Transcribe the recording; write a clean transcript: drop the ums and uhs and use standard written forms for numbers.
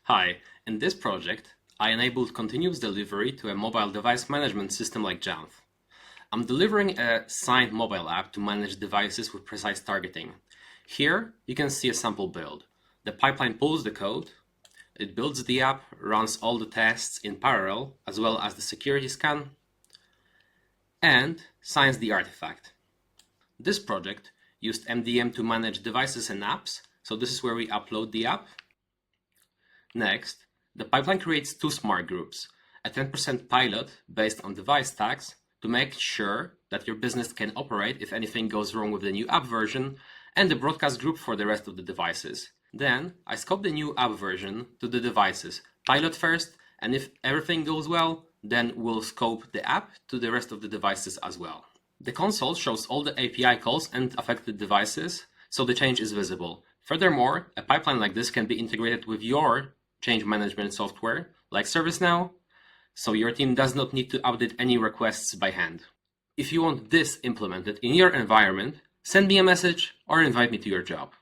Hi, in this project, I enabled continuous delivery to a mobile device management system like Jamf. I'm delivering a signed mobile app to manage devices with precise targeting. Here, you can see a sample build. The pipeline pulls the code, it builds the app, runs all the tests in parallel, as well as the security scan, and signs the artifact. This project used MDM to manage devices and apps, so this is where we upload the app. Next, the pipeline creates two smart groups, a 10% pilot based on device tags to make sure that your business can operate if anything goes wrong with the new app version, and the broadcast group for the rest of the devices. Then I scope the new app version to the devices, pilot first, and if everything goes well, then we'll scope the app to the rest of the devices as well. The console shows all the API calls and affected devices, so the change is visible. Furthermore, a pipeline like this can be integrated with your change management software, like ServiceNow, so your team does not need to update any requests by hand. If you want this implemented in your environment, send me a message or invite me to your job.